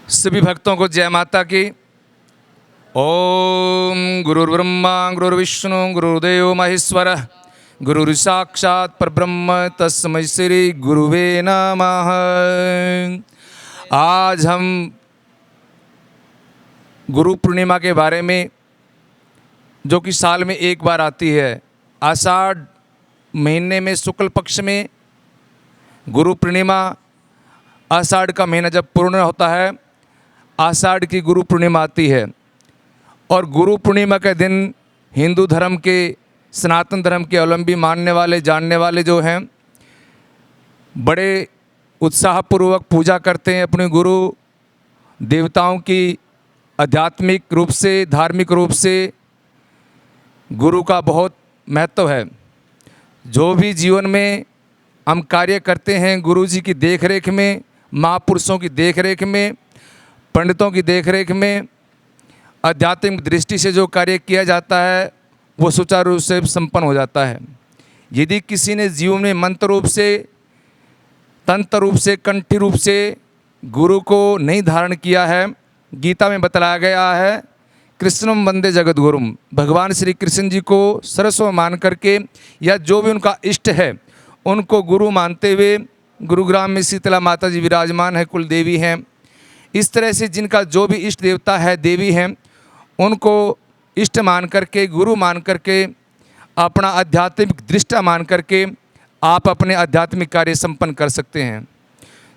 सभी भक्तों को जय माता की। ओम गुरुर्ब्रह्मा गुरुर्विष्णु गुरुर्देव महेश्वरः गुरुर्साक्षात् परब्रह्म तस्मै श्री गुरुवे नमः। आज हम गुरु पूर्णिमा के बारे में, जो कि साल में एक बार आती है, आषाढ़ महीने में शुक्ल पक्ष में गुरु पूर्णिमा, आषाढ़ का महीना जब पूर्ण होता है, आषाढ़ की गुरु पूर्णिमा आती है। और गुरु पूर्णिमा के दिन हिंदू धर्म के, सनातन धर्म के अवलंबी मानने वाले, जानने वाले जो हैं, बड़े उत्साहपूर्वक पूजा करते हैं अपने गुरु देवताओं की। आध्यात्मिक रूप से, धार्मिक रूप से गुरु का बहुत महत्व है। जो भी जीवन में हम कार्य करते हैं, गुरु जी की देखरेख में, महापुरुषों की देखरेख में, पंडितों की देखरेख में, आध्यात्मिक दृष्टि से जो कार्य किया जाता है वो सुचारू रूप से संपन्न हो जाता है। यदि किसी ने जीवन में मंत्र रूप से, तंत्र रूप से, कंठी रूप से गुरु को नहीं धारण किया है, गीता में बतलाया गया है, कृष्णम वंदे जगत गुरुम, भगवान श्री कृष्ण जी को सर्वस्व मान करके, या जो भी उनका इष्ट है उनको गुरु मानते हुए, गुरुग्राम में शीतला माता जी विराजमान है, कुल देवी हैं। इस तरह से जिनका जो भी इष्ट देवता है, देवी हैं, उनको इष्ट मान करके, गुरु मान करके, अपना आध्यात्मिक दृष्टा मान करके आप अपने आध्यात्मिक कार्य संपन्न कर सकते हैं।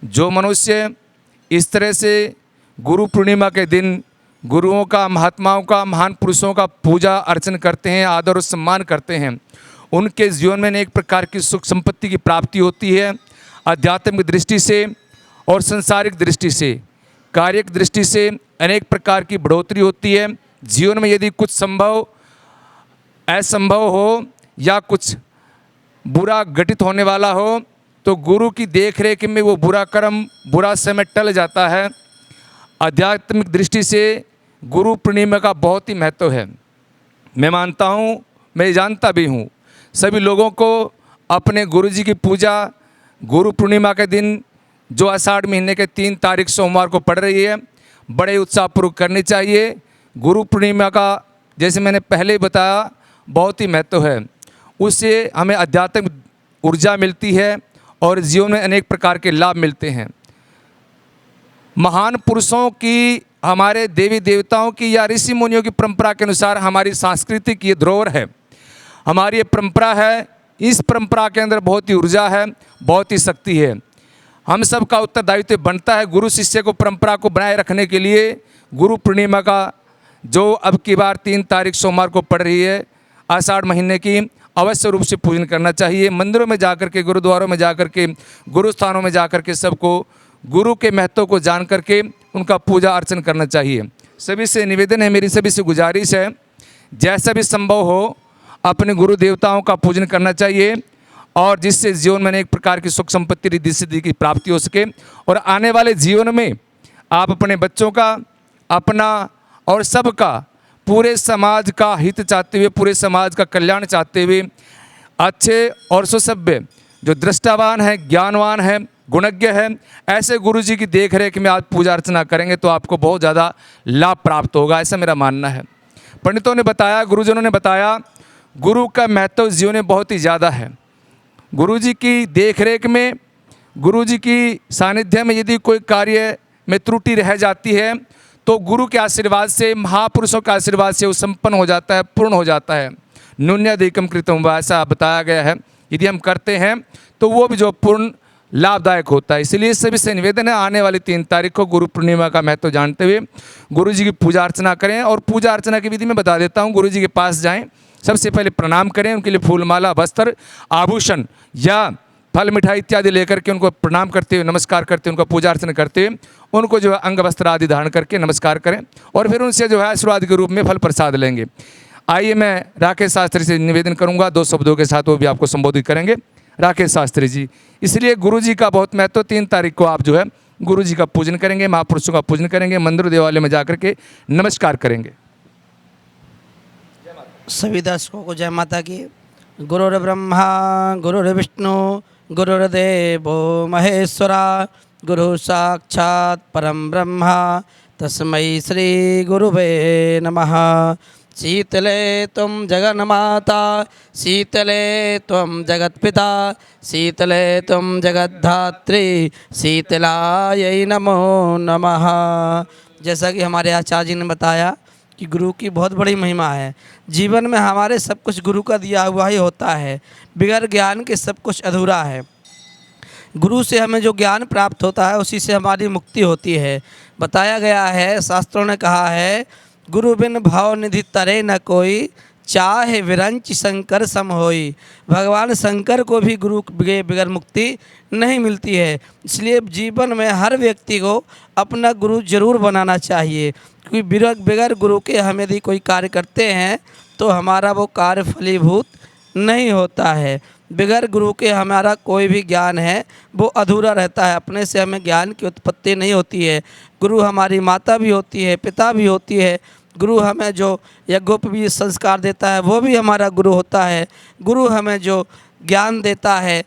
जो मनुष्य इस तरह से गुरु पूर्णिमा के दिन गुरुओं का, महात्माओं का, महान पुरुषों का पूजा अर्चन करते हैं, आदर और सम्मान करते हैं, उनके जीवन में एक प्रकार की सुख संपत्ति की प्राप्ति होती है। आध्यात्मिक दृष्टि से और संसारिक दृष्टि से, कार्यक दृष्टि से अनेक प्रकार की बढ़ोतरी होती है। जीवन में यदि कुछ संभव, असंभव हो या कुछ बुरा घटित होने वाला हो, तो गुरु की देखरेख में वो बुरा कर्म, बुरा समय टल जाता है। आध्यात्मिक दृष्टि से गुरु पूर्णिमा का बहुत ही महत्व है। मैं मानता हूँ, मैं जानता भी हूँ, सभी लोगों को अपने गुरु जी की पूजा गुरु पूर्णिमा के दिन, जो आषाढ़ महीने के 3 तारीख सोमवार को पड़ रही है, बड़े उत्साहपूर्वक करनी चाहिए। गुरु पूर्णिमा का, जैसे मैंने पहले ही बताया, बहुत ही महत्व है। उससे हमें आध्यात्मिक ऊर्जा मिलती है और जीवन में अनेक प्रकार के लाभ मिलते हैं। महान पुरुषों की, हमारे देवी देवताओं की या ऋषि मुनियों की परंपरा के अनुसार हमारी सांस्कृतिक ये धरोहर है, हमारी ये परंपरा है। इस परंपरा के अंदर बहुत ही ऊर्जा है, बहुत ही शक्ति है। हम सब का उत्तरदायित्व बनता है गुरु शिष्य को परंपरा को बनाए रखने के लिए। गुरु पूर्णिमा का जो अब की बार 3 तारीख सोमवार को पड़ रही है, आषाढ़ महीने की, अवश्य रूप से पूजन करना चाहिए। मंदिरों में जाकर के, गुरुद्वारों में जाकर के, गुरु स्थानों में जाकर के सबको गुरु के महत्व को जान करके उनका पूजा अर्चन करना चाहिए। सभी से निवेदन है, मेरी सभी से गुजारिश है, जैसा भी संभव हो अपने गुरु देवताओं का पूजन करना चाहिए, और जिससे जीवन में एक प्रकार की सुख संपत्ति, रिद्धि सिद्धि की प्राप्ति हो सके। और आने वाले जीवन में आप अपने बच्चों का, अपना और सबका, पूरे समाज का हित चाहते हुए, पूरे समाज का कल्याण चाहते हुए, अच्छे और सुसभ्य, जो दृष्टावान है, ज्ञानवान है, गुणज्ञ है, ऐसे गुरु जी की देखरेख में आप पूजा अर्चना करेंगे तो आपको बहुत ज़्यादा लाभ प्राप्त होगा, ऐसा मेरा मानना है। पंडितों ने बताया, गुरुजनों ने बताया, गुरु का महत्व जीवन में बहुत ही ज़्यादा है। गुरु जी की देखरेख में, गुरु जी की सानिध्य में यदि कोई कार्य में त्रुटि रह जाती है तो गुरु के आशीर्वाद से, महापुरुषों के आशीर्वाद से वो संपन्न हो जाता है, पूर्ण हो जाता है। न्यून्याधिकम कृतम वा, ऐसा बताया गया है। यदि हम करते हैं तो वो भी जो पूर्ण लाभदायक होता है। इसलिए सभी से निवेदन है, आने वाली 3 तारीख को गुरु पूर्णिमा का महत्व जानते हुए गुरु जी की पूजा अर्चना करें। और पूजा अर्चना की विधि में बता देता हूँ। गुरु जी के पास जाएं, सबसे पहले प्रणाम करें, उनके लिए फूल माला, वस्त्र, आभूषण या फल मिठाई इत्यादि लेकर के उनको प्रणाम करते हुए, नमस्कार करते हुए, उनको पूजा अर्चना करते हुए, उनको जो है अंग वस्त्र आदि धारण करके नमस्कार करें, और फिर उनसे जो है आशीर्वाद के रूप में फल प्रसाद लेंगे। आइए, मैं राकेश शास्त्री से निवेदन करूंगा, 2 शब्दों के साथ वो भी आपको संबोधित करेंगे। राकेश शास्त्री जी। इसलिए गुरु जी का बहुत महत्व, 3 तारीख को आप जो है गुरु जी का पूजन करेंगे, महापुरुषों का पूजन करेंगे, मंदिर देवालय में जाकर के नमस्कार करेंगे। सभी दर्शकों को जय माता की। गुरुर्ब्रह्मा गुरुर्विष्णु गुरुर्देवो महेश्वरा गुरु साक्षात् परम ब्रह्मा तस्मै श्री गुरुवे नमः। शीतले त्वं जगन्माता शीतले त्वं जगत्पिता शीतले त्वं जगद्धात्री शीतलायै नमो नमः। जैसा कि हमारे आचार्य जी ने बताया कि गुरु की बहुत बड़ी महिमा है। जीवन में हमारे सब कुछ गुरु का दिया हुआ ही होता है। बगैर ज्ञान के सब कुछ अधूरा है। गुरु से हमें जो ज्ञान प्राप्त होता है उसी से हमारी मुक्ति होती है। बताया गया है, शास्त्रों ने कहा है, गुरु बिन भाव निधि तरे न कोई चाहे विरंच शंकर सम होई। भगवान शंकर को भी गुरु के बगैर मुक्ति नहीं मिलती है। इसलिए जीवन में हर व्यक्ति को अपना गुरु जरूर बनाना चाहिए, क्योंकि बगैर गुरु के हम यदि कोई कार्य करते हैं तो हमारा वो कार्य फलीभूत नहीं होता है। बगैर गुरु के हमारा कोई भी ज्ञान है वो अधूरा रहता है। अपने से हमें ज्ञान की उत्पत्ति नहीं होती है। गुरु हमारी माता भी होती है, पिता भी होती है। गुरु हमें जो यज्ञोपवीत संस्कार देता है वो भी हमारा गुरु होता है। गुरु हमें जो ज्ञान देता है,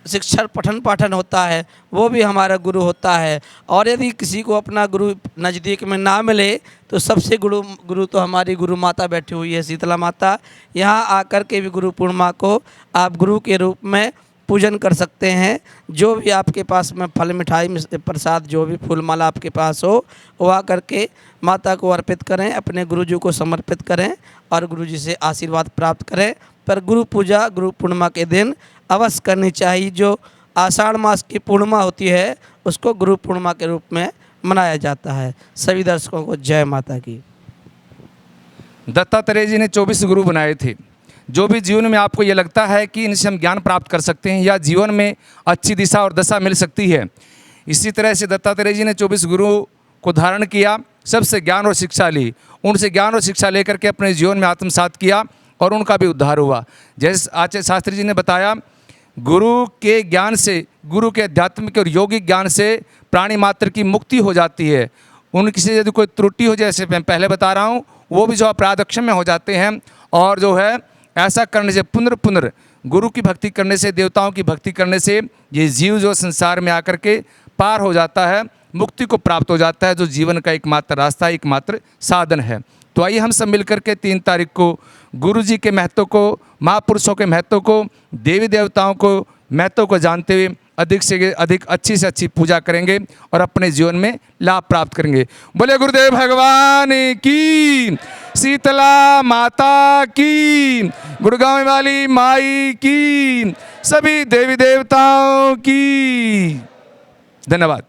शिक्षण पठन पाठन होता है, वो भी हमारा गुरु होता है। और यदि किसी को अपना गुरु नज़दीक में ना मिले तो सबसे गुरु तो हमारी गुरु माता बैठी हुई है, शीतला माता। यहाँ आकर के भी गुरु पूर्णिमा को आप गुरु के रूप में पूजन कर सकते हैं। जो भी आपके पास में फल मिठाई प्रसाद, जो भी फूल माला आपके पास हो, वो आकर के माता को अर्पित करें, अपने गुरु जी को समर्पित करें और गुरु जी से आशीर्वाद प्राप्त करें। पर गुरु पूजा गुरु पूर्णिमा के दिन अवश्य करनी चाहिए। जो आषाढ़ मास की पूर्णिमा होती है उसको गुरु पूर्णिमा के रूप में मनाया जाता है। सभी दर्शकों को जय माता की। दत्तात्रेय जी ने 24 गुरु बनाए थे। जो भी जीवन में आपको ये लगता है कि इनसे हम ज्ञान प्राप्त कर सकते हैं या जीवन में अच्छी दिशा और दशा मिल सकती है, इसी तरह से दत्तात्रेय जी ने 24 गुरु को धारण किया, सबसे ज्ञान और शिक्षा ली, उनसे ज्ञान और शिक्षा लेकर के अपने जीवन में आत्मसात किया और उनका भी उद्धार हुआ। जैसे आचार्य शास्त्री जी ने बताया, गुरु के ज्ञान से, गुरु के आध्यात्मिक और योगिक ज्ञान से प्राणी मात्र की मुक्ति हो जाती है। उनकी से यदि कोई त्रुटि हो, जैसे मैं पहले बता रहा हूँ, वो भी जो अपराध क्षम्य हो जाते हैं। और जो है ऐसा करने से, पुनर् गुरु की भक्ति करने से, देवताओं की भक्ति करने से ये जीव जो संसार में आकर के पार हो जाता है, मुक्ति को प्राप्त हो जाता है, जो जीवन का एकमात्र रास्ता, एकमात्र साधन है। तो आइए हम सब मिलकर के 3 तारीख को गुरु जी के महत्व को, महापुरुषों के महत्व को, देवी देवताओं को महत्व को जानते हुए अधिक से अधिक अच्छी से अच्छी पूजा करेंगे और अपने जीवन में लाभ प्राप्त करेंगे। बोले गुरुदेव भगवान की, शीतला माता की, गुड़गांव वाली माई की, सभी देवी देवताओं की। धन्यवाद।